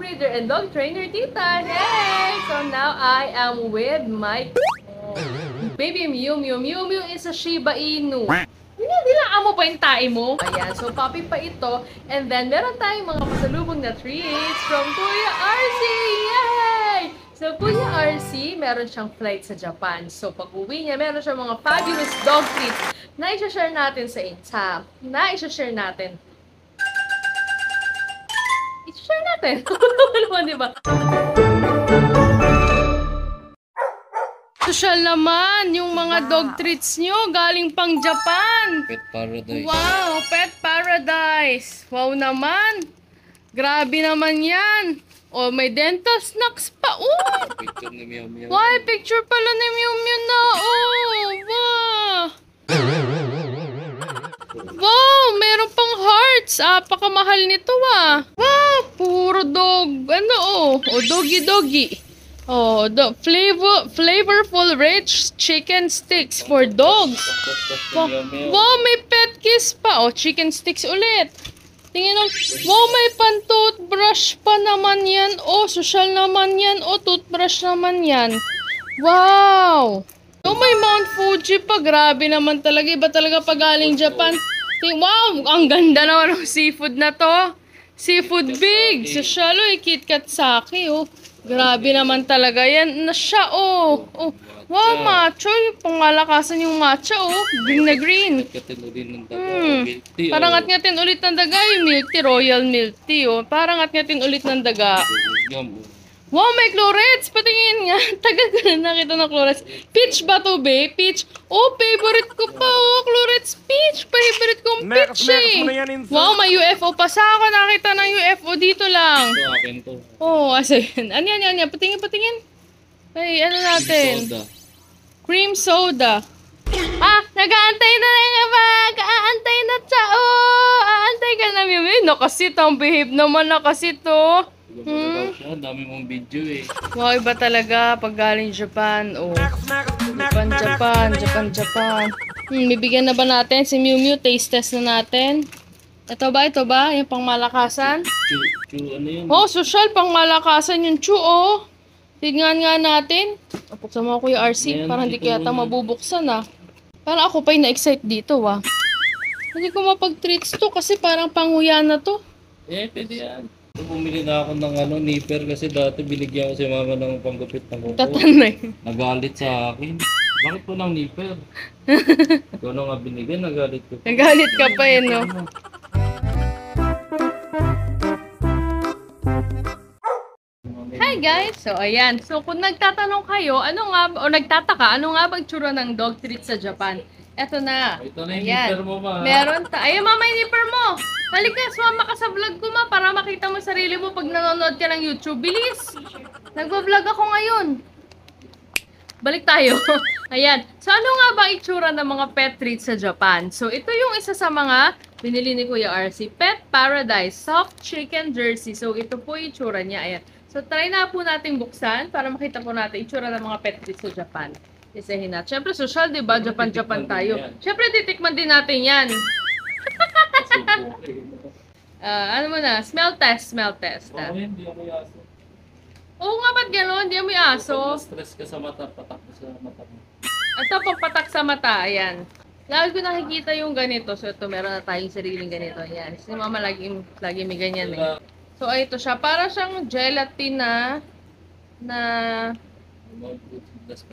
breeder and dog trainer, Tita. Hey! So now I am with my baby Mew Mew. Mew Mew is a Shiba Inu. Nilaan mo pa yung tae mo. Ayan, so puppy pa ito. And then, meron tayong mga pasalubong na treats from Kuya RC! Yay! So, Kuya RC, meron siyang flight sa Japan. So, pag uwi niya, meron siyang mga fabulous dog treats na i-share natin sa inyo. I-share natin. I-share natin. Ano diba? Social naman, yung mga dog treats nyo galing pang Japan. Pet Paradise. Wow, Pet Paradise. Wow naman. Grabe naman yan. Oh, may dental snacks pa. Oh! Picture ni Meow Meow. Why, picture pala ni Mew Mew na. Oh, wow. Wow, meron pang hearts. Pakamahal nito ah. Wow, puro dog. Ano oh? Oh, doggy. Oh, the flavorful rich chicken sticks for dogs. Wow, may pet kiss pa. Oh, chicken sticks ulit. Tingnan mo. Wow, may pan-toothbrush pa naman yan. Oh, social naman yan. Oh, toothbrush naman yan. Wow. Oh, may Mount Fuji pa. Grabe naman talaga. Iba talaga pag galing Japan. Wow, ang ganda naman ng seafood na to. Seafood big. Social, oh, KitKat Sake, oh. Grabe naman talaga yan na siya, oh. Oh. Wow, matcha. Pangalakasan yung matcha, oh. Green na green. Parang ngat-ngatin ulit ng daga yung milk tea, royal milk tea, oh. Parang ngat-ngatin ulit ng daga. Wow, may chlorets. Patingin nga. Tagal ko na nakita ng chlorets. Peach ba to, be? Peach. Oh, favorite ko pa, oh. Chlorets peach. Favorite kong peach, eh. Wow, may UFO pa sa ako. Nakita ng UFO dito lang. Ito akin to. Oh, asa yan? Ano yan? Patingin. Ay, ano natin? Cream soda. Nag-aantay na nga ba? Aantay na siya, oh. Aantay ka na, Mimi. Nakasit. Ang behave naman nakasit, oh. Dami mong video eh. Wow, iba talaga pag galing Japan. Oh. Japan. Bibigyan na ba natin si Mew Mew? Taste test na natin. Ito ba? Yung pangmalakasan? Ano yun? Oh, social pangmalakasan yung chew, oh. Tignan nga natin. Buksan mo ako yung RC. Parang hindi kaya mabubuksan, ah. Parang ako pa yung na-excite dito, ah. Hindi ko mapag-treats to kasi parang panguya na to. Pwede yan. Bumili na ako ng nipper kasi dati binigyan ko si mama ng panggupit ng kuko. Tatanay. Nagalit sa akin. Bakit po ng nipper? Ikaw na nga binigyan, nagalit ko. Nagalit ka pa eh, no? Hi guys! So ayan, so kung nagtatanong kayo, nagtataka, ano nga ba itsura ng dog treat sa Japan? Eto na. Ito na yung nipper mo ba? Meron ayun mama yung nipper mo! Halika, sumama ka sa vlog ko ma para makita mo sarili mo pag nanonood ka ng YouTube. Bilis! Nagbablog ako ngayon. Balik tayo. Ayan. So ano nga ba itsura ng mga pet treats sa Japan? So ito yung isa sa mga binili ni Kuya RC. Pet Paradise Soft Chicken Jersey. So ito po yung itsura niya. Ayan. So try na po natin buksan para makita po natin itsura ng mga pet treats sa Japan. Isahin natin. Siyempre social, diba? Japan tayo. Siyempre titikman din natin yan. Ano mo na? Smell test. Hindi ako yaso. Oo nga, ba't gano'n? Hindi mo yung aso. Stress ka sa mata, patak ka sa mata mo. Ito, pampatak sa mata. Ayan. Lagi ko nakikita yung ganito. So, ito, meron na tayong sariling ganito. Ayan. Si mama lagi may ganyan eh. So, ito siya. Para siyang gelatin na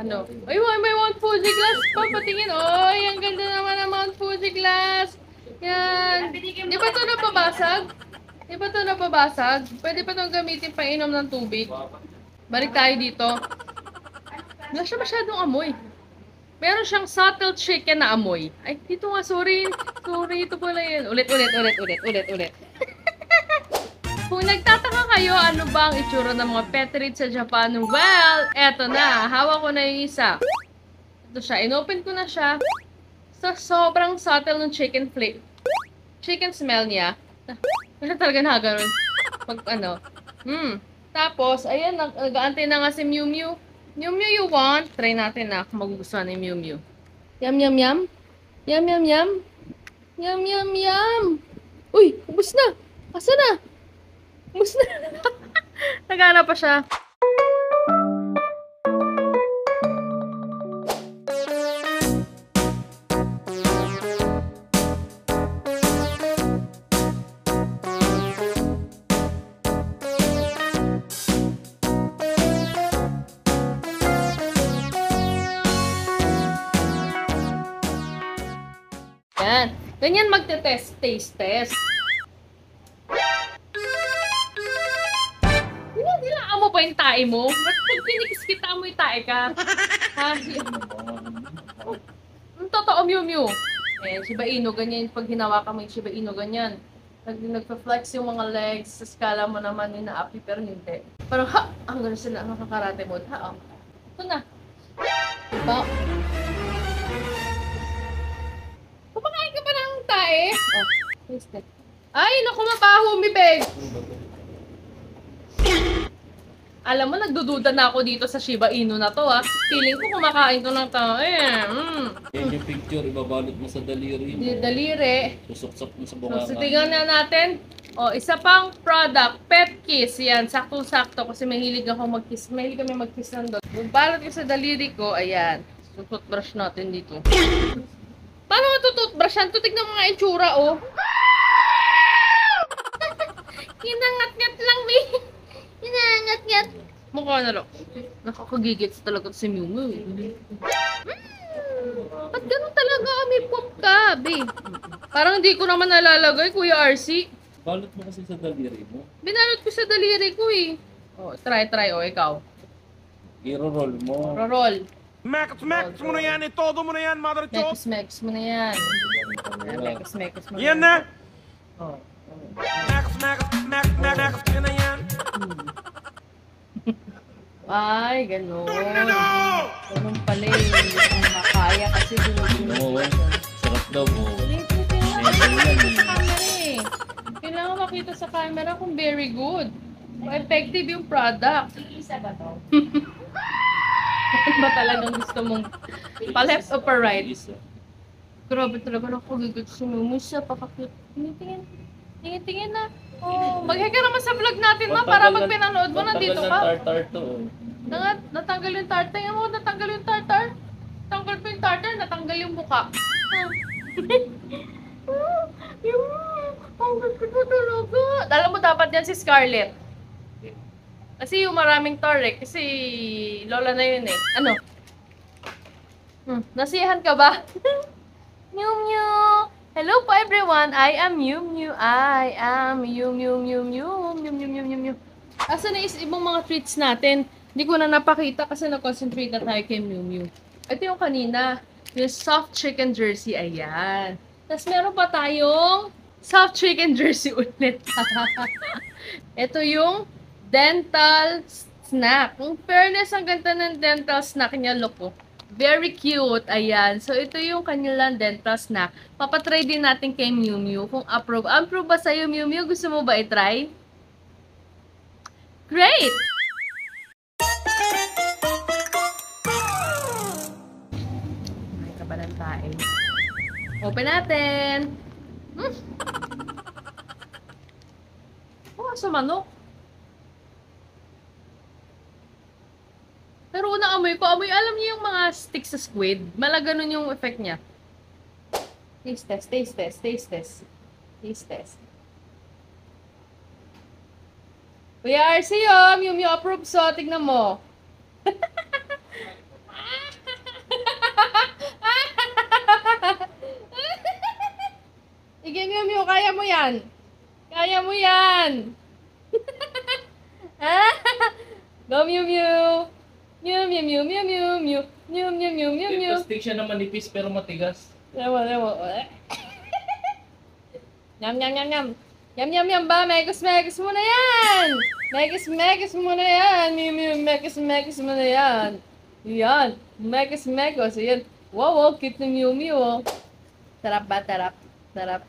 ano? Ay, may Mount Fuji glass pa. Patingin. Oy, ang ganda naman ng Mount Fuji glass. Yan. Di ba ito napabasag? Pwede pa itong gamitin pang inom ng tubig. Balik tayo dito. Wala siya masyadong amoy. Meron siyang subtle chicken na amoy. Ay, dito nga, sorry. Ito pala yun. Ulit. Kung nagtataka kayo, ano ba ang itsura ng mga pet treats sa Japan? Well, eto na. Hawak ko na yung isa. Ito siya. Inopen ko na siya. So, sobrang subtle ng chicken smell niya. Wala talaga na gano'n. Pag Tapos, ayan, nag-aantay na nga si Mew Mew. Mew Mew, you want? Try natin na kung magugustuhan ni Mew Mew. Yum. Uy, ubus na. Asa na? Ubus na. Nagana pa siya. Yan. Ganyan magte-test, taste test. Nilaan mo ba yung tae mo? Ba't pag pinikis kita mo yung tae ka? Ha? Ang totoo, Mew Mew. Eh, Shiba Inu, ganyan. Pag hinawakan mo yung Shiba Inu, ganyan. Nagpa-flex yung mga legs, sa skala mo naman yung na-api, pero hindi. Parang, ha! Hanggang sila nakakarate mode. Ha, oh. Ito na. Diba? Kumakain ka pa ng tae? Oh, taste it. Ay, naku, mabaho, mi beg. Alam mo, nagdududa na ako dito sa Shiba Inu na to, ha. Feeling ko kumakain to ng tae. Yan yung picture, ibabalot mo sa daliri mo. Daliri. Susok-sok mo sa So, bunganga. tingnan na natin. O, isa pang product, Pet Kiss. Yan, sakto-sakto kasi mahilig ako mag-kiss. Mahilig kami mag-kiss ng dog. Balot ko sa daliri ko, ayan. Tututbrush natin dito. Paano matututbrush yan? Tignan mo nga yung tsura, oh. Hinangat-ngat lang, me. Hinangat-ngat. Mukha na lang. Nakakagigits talaga si Mew Mew. Ba't ganun talaga? May pop ka, be. Parang hindi ko naman nalalagay, Kuya RC. Balot mo kasi sa daliri mo. Binalot ko sa daliri ko, eh. Oh, try, oh, ikaw. I-roll mo. Roll. Max mo na yan, todo mo na yan, mother chop. Mekos mo na yan. Mekos mo na Yan na. Oh. Max mo na yan. Ay, ganun. Ganun pala eh. Hindi ko makakaya kasi Oo, sarap daw mo. Kailangan makita sa camera kung very good. Effective yung product. Isa ba to? Ba talagang gusto mong pa-left o pa-right? Isa. Grabe talaga nakagigit si Mumu siya. Pakakit. Tingin na. Oh, mag-hack ka naman sa vlog natin, ma, para pag pinanood mo, nandito ka. Tartar to. Natanggal yung tartar. Tingnan mo, natanggal yung tartar. Natanggal pa yung tartar, natanggal yung buka. Ang gusto ko talaga. Alam mo, dapat yan si Scarlett. Kasi yung maraming tor kasi lola na yun eh. Ano? Nasiyahan ka ba? Mew Mew! Hello po everyone! I am Mew Mew. I am Mew Mew Mew Mew Mew Mew Mew Mew Mew. Asa na is ibang mga treats natin? Hindi ko na napakita kasi na-concentrate na tayo kay Mew Mew. Ito yung kanina. Yung soft chicken jersey. Ayan. Tapos meron pa tayong soft chicken jersey ulit. Ito yung dental snack. In fairness, ang ganda ng dental snack niya, look po. Very cute. Ayan. So, ito yung kanilang dental snack. Papatry din natin kay Mew Mew kung approve. Approve ba sa'yo, Mew Mew? Gusto mo ba i-try? Great! May kabalan tayo. Open natin. Oh, sa manok. Pero unang amoy ko, alam niyo yung mga stick sa squid? Malaganon yung effect niya. Taste test, taste test, taste test. Taste test. Kuya RC, oh, Mew Mew approve, so, tignan mo. Sige, Mew Mew, kaya mo yan. Kaya mo yan. Go, Mew Mew. Mew Mew Mew Mew Mew Mew Mew Mew Mew Mew Mew. Ito stick siya na manipis pero matigas. Nyam nyam nyam nyam. Nyam nyam nyam ba? Megos megos mo na yan. Megos megos mo na yan. Mew Mew megos megos mo na yan. Yan. Megos megos. Yan. Wow, wow. Cute ni Mew Mew. Oh. Sarap ba? Sarap. Sarap.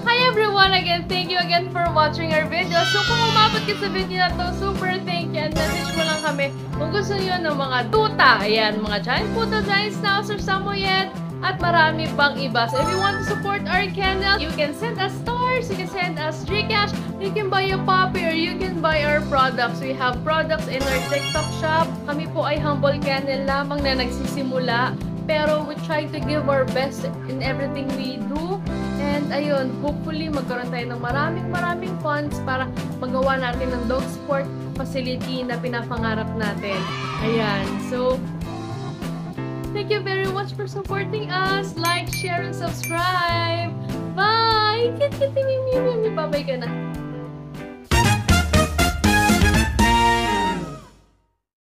Hi everyone! Again, thank you again for watching our video. So kung umabot ka sa video na to, super thank you and message mo lang kami kung gusto niyo ng mga tuta. Ayan, mga giant puta, giant schnauzer, samoyed, at marami pang iba. So if you want to support our channel, you can send us stars, you can send us Gcash, you can buy a puppy, or you can buy our products. We have products in our TikTok shop. Kami po ay humble channel lamang na nagsisimula, pero we try to give our best in everything we do. And ayun, hopefully magkaroon tayo ng maraming funds para magawa natin ng dog sport facility na pinapangarap natin. Ayan, so thank you very much for supporting us. Like, share, and subscribe. Bye! Bye-bye ka na.